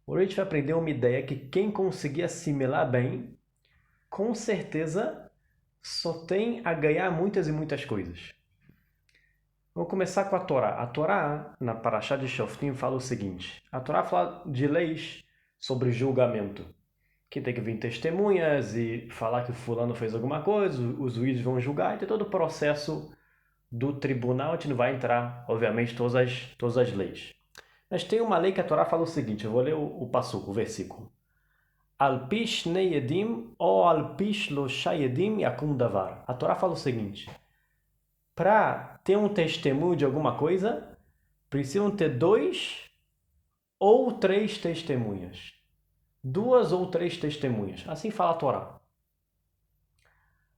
Hoje a gente vai aprender uma ideia que quem conseguir assimilar bem, com certeza só tem a ganhar muitas e muitas coisas. Vamos começar com a Torá. A Torá, na Parashá de Shoftim, fala o seguinte. A Torá fala de leis sobre julgamento. Que tem que vir testemunhas e falar que o fulano fez alguma coisa, os juízes vão julgar, e tem todo o processo do tribunal. A gente não vai entrar, obviamente, todas as leis. Mas tem uma lei que a Torá fala o seguinte, eu vou ler o passuco, o versículo. Al pi shnei edim ou al pi shlosha edim yakum davar. A Torá fala o seguinte, para ter um testemunho de alguma coisa, precisam ter 2 ou 3 testemunhas. 2 ou 3 testemunhas. Assim fala a Torá.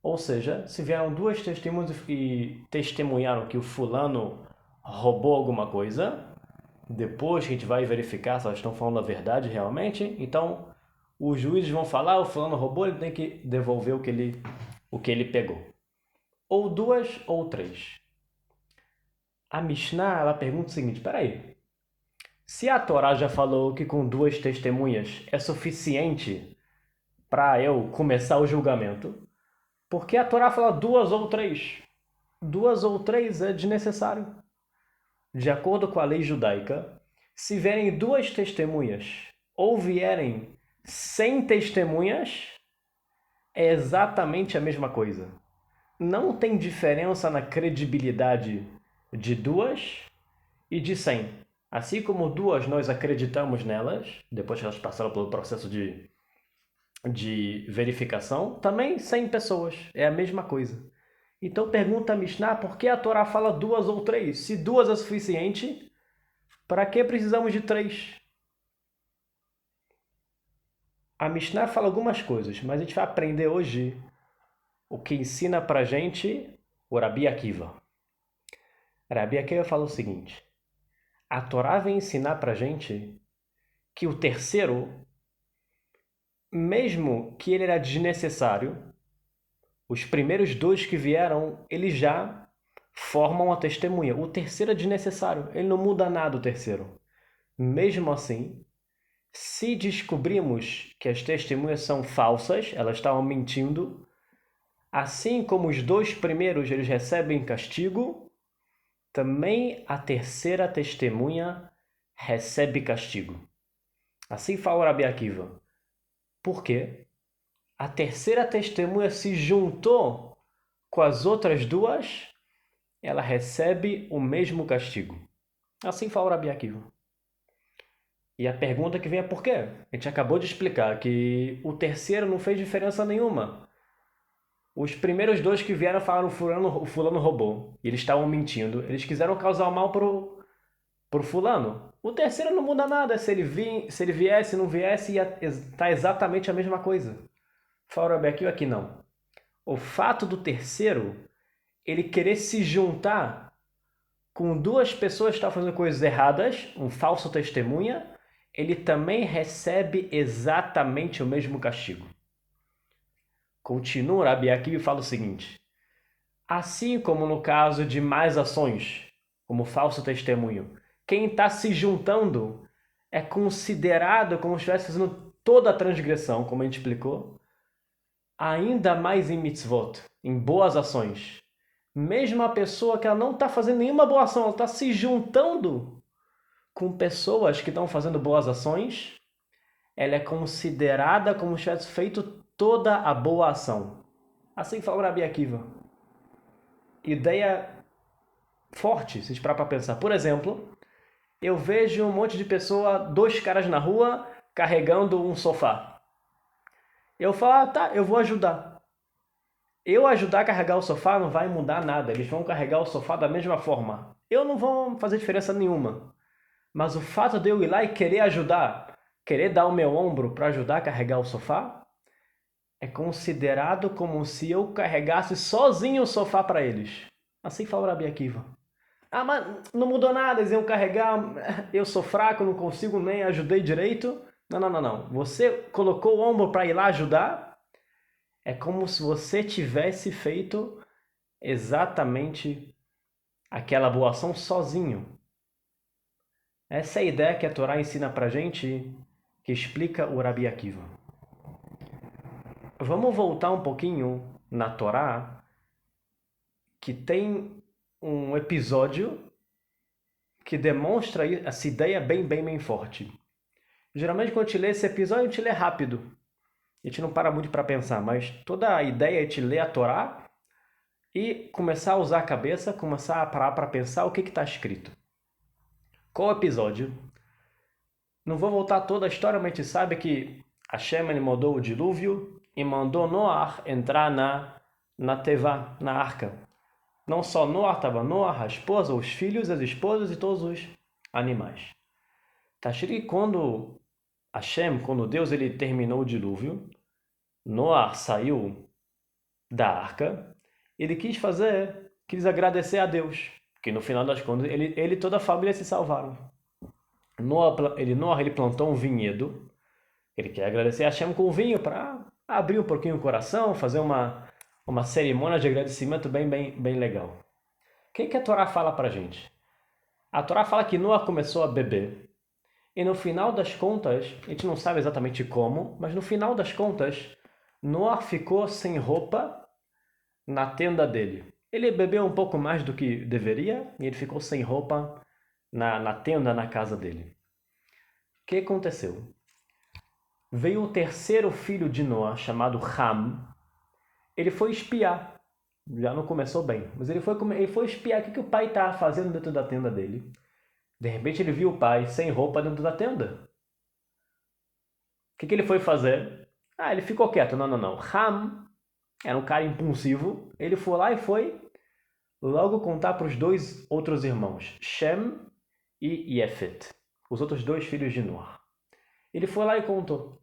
Ou seja, se vieram 2 testemunhas e testemunharam que o fulano roubou alguma coisa, depois que a gente vai verificar se elas estão falando a verdade realmente, então os juízes vão falar, o fulano roubou, ele tem que devolver o que ele pegou. Ou 2 ou 3. A Mishnah, ela pergunta o seguinte, peraí, se a Torá já falou que com 2 testemunhas é suficiente para eu começar o julgamento, por que a Torá fala 2 ou 3? 2 ou 3 é desnecessário. De acordo com a lei judaica, se vierem 2 testemunhas ou vierem 100 testemunhas, é exatamente a mesma coisa. Não tem diferença na credibilidade de 2 e de 100. Assim como 2 nós acreditamos nelas, depois que elas passaram pelo processo de verificação, também 100 pessoas. É a mesma coisa. Então pergunta a Mishnah por que a Torá fala 2 ou 3? Se 2 é suficiente, para que precisamos de 3? A Mishnah fala algumas coisas, mas a gente vai aprender hoje o que ensina pra gente o Rabi Akiva. Rabi Akiva fala o seguinte, a Torá vem ensinar pra gente que o terceiro, mesmo que ele era desnecessário, os primeiros 2 que vieram, eles já formam a testemunha. O terceiro é desnecessário, ele não muda nada o terceiro. Mesmo assim, se descobrimos que as testemunhas são falsas, elas estavam mentindo, assim como os 2 primeiros eles recebem castigo, também a terceira testemunha recebe castigo. Assim fala o Rabi Akiva. Por quê? A terceira testemunha se juntou com as outras 2, ela recebe o mesmo castigo. Assim fala o Rabi Akiva. E a pergunta que vem é por quê? A gente acabou de explicar que o terceiro não fez diferença nenhuma. Os primeiros 2 que vieram falaram o fulano roubou. E eles estavam mentindo. Eles quiseram causar mal pro fulano. O terceiro não muda nada. Se ele viesse, se não viesse, ia estar exatamente a mesma coisa. Fala o Rabi aqui não. O fato do terceiro, ele querer se juntar com 2 pessoas que estavam fazendo coisas erradas, um falso testemunha, ele também recebe exatamente o mesmo castigo. Continua Rabi Akiva e fala o seguinte, assim como no caso de mais ações, como falso testemunho, quem está se juntando é considerado como se estivesse fazendo toda a transgressão, como a gente explicou, ainda mais em mitzvot, em boas ações. Mesmo a pessoa que ela não está fazendo nenhuma boa ação, ela está se juntando com pessoas que estão fazendo boas ações, ela é considerada como se tivesse feito toda a boa ação. Assim fala o Rabi Akiva. Ideia forte, se a gente parar para pensar. Por exemplo, eu vejo um monte de pessoa, 2 caras na rua, carregando um sofá. Eu falo, tá, eu vou ajudar. Eu ajudar a carregar o sofá não vai mudar nada. Eles vão carregar o sofá da mesma forma. Eu não vou fazer diferença nenhuma. Mas o fato de eu ir lá e querer ajudar, querer dar o meu ombro para ajudar a carregar o sofá, é considerado como se eu carregasse sozinho o sofá para eles. Assim fala o Rabi Akiva. Ah, mas não mudou nada, eles iam carregar, eu sou fraco, não consigo nem ajudei direito. Não, não, não, não. Você colocou o ombro para ir lá ajudar, é como se você tivesse feito exatamente aquela boa ação sozinho. Essa é a ideia que a Torá ensina pra gente, que explica o Rabi Akiva. Vamos voltar um pouquinho na Torá, que tem um episódio que demonstra essa ideia bem forte. Geralmente quando a gente lê esse episódio, a gente lê rápido. A gente não para muito para pensar, mas toda a ideia é a gente ler a Torá e começar a usar a cabeça, começar a parar para pensar o que está escrito. Qual episódio? Não vou voltar toda a história, mas a gente sabe que Hashem ele mandou o dilúvio e mandou Noah entrar na Tevá, na arca. Não só Noah, estava Noah, a esposa, os filhos, as esposas e todos os animais. Tá escrito que quando Deus ele terminou o dilúvio, Noah saiu da arca, ele quis agradecer a Deus, que no final das contas ele e toda a família se salvaram. Noah ele plantou um vinhedo, ele quer agradecer a Hashem com o vinho para abrir um pouquinho o coração, fazer uma cerimônia de agradecimento bem legal. O que a Torá fala pra gente? A Torá fala que Noah começou a beber, e no final das contas, a gente não sabe exatamente como, mas no final das contas, Noah ficou sem roupa na tenda dele. Ele bebeu um pouco mais do que deveria e ele ficou sem roupa na tenda na casa dele. O que aconteceu? Veio o terceiro filho de Noah, chamado Ham. Ele foi espiar. Já não começou bem, mas ele foi espiar o que o pai estava fazendo dentro da tenda dele. De repente ele viu o pai sem roupa dentro da tenda. O que ele foi fazer? Ele ficou quieto. Não. Ham era um cara impulsivo. Ele foi lá e foi logo contar para os dois outros irmãos, Shem e Yefet, os outros dois filhos de Noah. Ele foi lá e contou.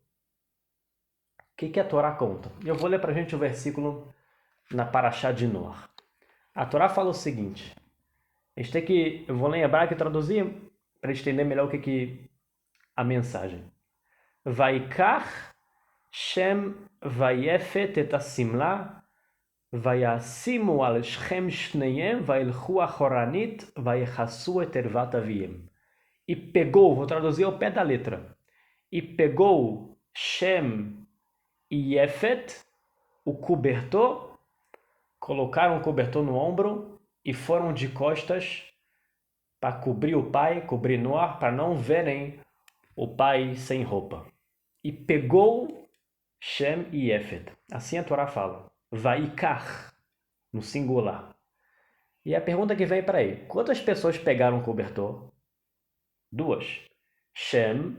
O que a Torá conta? Eu vou ler para a gente o versículo na Parashá de Noah. A Torá fala o seguinte. Eu vou ler em hebraico e traduzir para a gente entender melhor o que a mensagem. Vaikach Shem vayefet et asimla vayasimu al Shem shneyem vailchu achoranit vayechasu et ervat aviem. E pegou, vou traduzir ao pé da letra. E pegou Shem e Yefet, o cobertor, colocaram o cobertor no ombro e foram de costas para cobrir o pai, cobrir Noah, para não verem o pai sem roupa. E pegou Shem e Yefet. Assim a Torá fala. Vaikach, no singular. E a pergunta que vem para aí. Quantas pessoas pegaram o cobertor? 2. Shem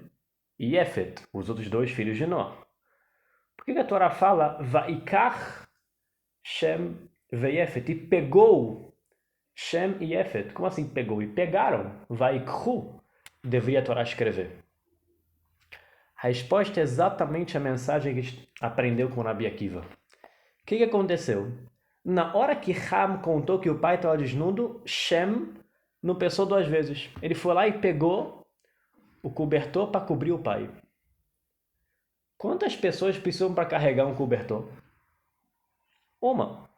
e Yefet, os outros dois filhos de Noah. Por que a Torá fala Vaikach Shem ve'Yefet? E pegou Shem e Yefet. Como assim pegou? E pegaram. Vaikhu. Deveria a Torá escrever. A resposta é exatamente a mensagem que a gente aprendeu com Rabi Akiva. O que aconteceu? Na hora que Ham contou que o pai estava desnudo, Shem não pensou 2 vezes. Ele foi lá e pegou o cobertor para cobrir o pai. Quantas pessoas precisam para carregar um cobertor? Uma.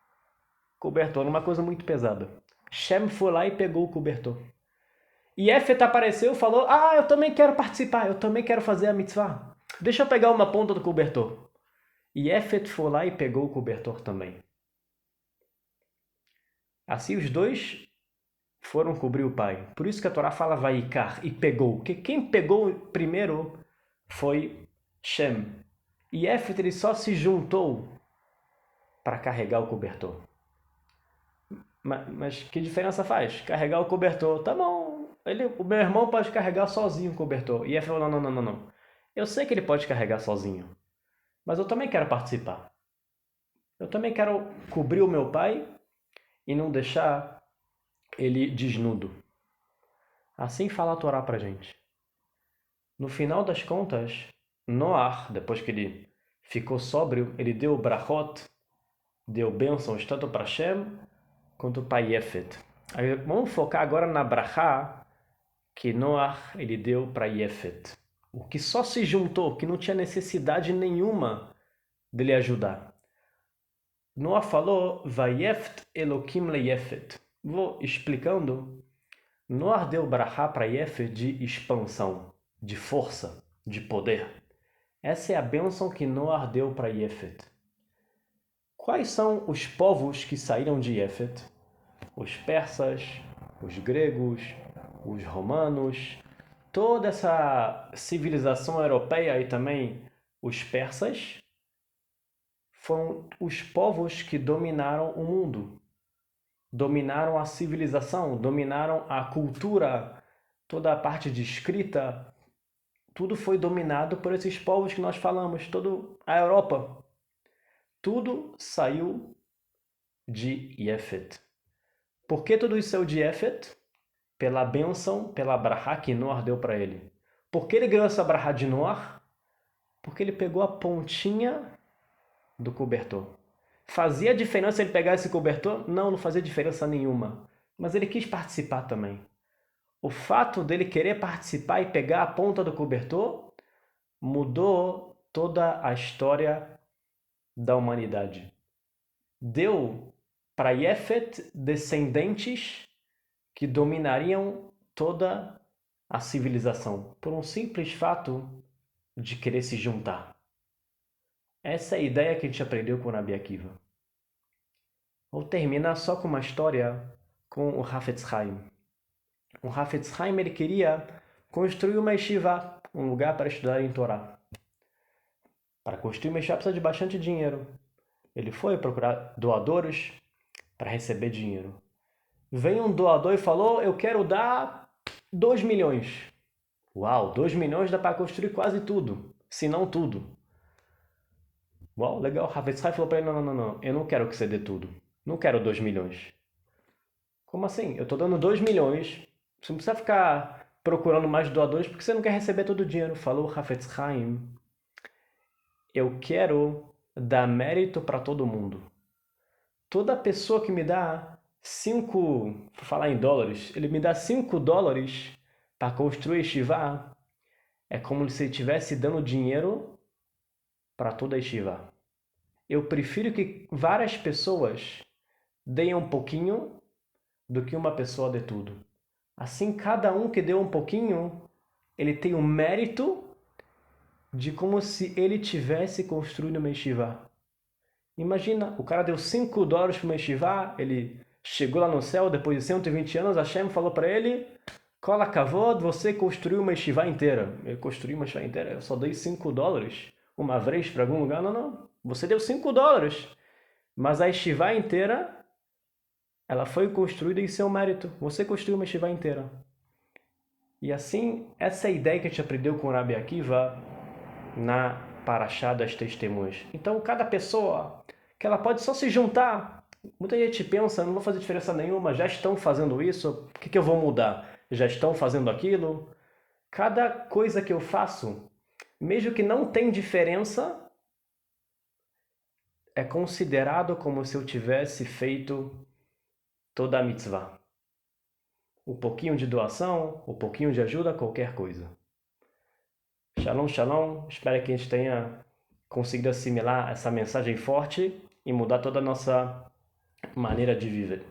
Cobertor é uma coisa muito pesada. Shem foi lá e pegou o cobertor. E Yefet apareceu e falou, eu também quero participar, eu também quero fazer a mitzvah. Deixa eu pegar uma ponta do cobertor. E Yefet foi lá e pegou o cobertor também. Assim os dois foram cobrir o pai. Por isso que a Torá fala Vaikar, e pegou. Porque quem pegou primeiro foi Shem. E Yefet ele só se juntou para carregar o cobertor. Mas que diferença faz? Carregar o cobertor, tá bom. O meu irmão pode carregar sozinho o cobertor. E Yefet falou, não. Eu sei que ele pode carregar sozinho. Mas eu também quero participar. Eu também quero cobrir o meu pai e não deixar ele desnudo. Assim fala a Torá pra gente. No final das contas, Noah, depois que ele ficou sóbrio, ele deu brachot, deu bênçãos tanto para Shem quanto para Yefet. Aí, vamos focar agora na brachá que Noah ele deu para Yefet. O que só se juntou, que não tinha necessidade nenhuma dele ajudar. Noah falou, Vayeft Elokim le Yefet. Vou explicando. Noah deu brachá para Yefet de expansão, de força. de poder. Essa é a bênção que Noah deu para Yefet. Quais são os povos que saíram de Yefet? Os persas, os gregos, os romanos, toda essa civilização europeia e também os persas foram os povos que dominaram o mundo, dominaram a civilização, dominaram a cultura, toda a parte de escrita, tudo foi dominado por esses povos que nós falamos, toda a Europa. Tudo saiu de Yefet. Por que tudo isso saiu de Yefet? Pela bênção, pela brahá que Noah deu para ele. Por que ele ganhou essa brahá de Noah? Porque ele pegou a pontinha do cobertor. Fazia diferença ele pegar esse cobertor? Não, não fazia diferença nenhuma. Mas ele quis participar também. O fato dele querer participar e pegar a ponta do cobertor mudou toda a história da humanidade. Deu para Yefet descendentes que dominariam toda a civilização por um simples fato de querer se juntar. Essa é a ideia que a gente aprendeu com o Rabi Akiva. Vou terminar só com uma história com o Hafetz Haim. O Hafetz Haim ele queria construir uma yeshiva, um lugar para estudar em Torá. Para construir uma yeshiva precisa de bastante dinheiro. Ele foi procurar doadores para receber dinheiro. Veio um doador e falou, eu quero dar 2 milhões. Uau, 2 milhões dá para construir quase tudo, se não tudo. Uau, legal. Hafetz Haim falou para ele, não, eu não quero que você dê tudo. Não quero 2 milhões. Como assim? Eu estou dando 2 milhões. Você não precisa ficar procurando mais doadores porque você não quer receber todo o dinheiro. Falou Hafetz Haim. Eu quero dar mérito para todo mundo. Toda pessoa que me dá 5, vou falar em dólares, ele me dá 5 dólares para construir yeshiva, é como se ele estivesse dando dinheiro para toda a yeshiva. Eu prefiro que várias pessoas deem um pouquinho do que uma pessoa dê tudo. Assim, cada um que deu um pouquinho, ele tem o mérito de como se ele tivesse construído uma yeshiva. Imagina, o cara deu 5 dólares para uma yeshiva, ele chegou lá no céu, depois de 120 anos, Hashem falou para ele, Kola Kavod, você construiu uma yeshiva inteira. Eu construí uma yeshiva inteira, eu só dei 5 dólares uma vez para algum lugar. Não, você deu 5 dólares. Mas a yeshiva inteira, ela foi construída em seu mérito. Você construiu uma yeshiva inteira. E assim, essa é a ideia que a gente aprendeu com o Rabi Akiva na Parashá das Testemunhas. Então, cada pessoa, que ela pode só se juntar. Muita gente pensa, não vou fazer diferença nenhuma, já estão fazendo isso, o que eu vou mudar? Já estão fazendo aquilo? Cada coisa que eu faço, mesmo que não tenha diferença, é considerado como se eu tivesse feito toda a mitzvah. Um pouquinho de doação, um pouquinho de ajuda, qualquer coisa. Shalom, shalom. Espero que a gente tenha conseguido assimilar essa mensagem forte e mudar toda a nossa maneira de viver.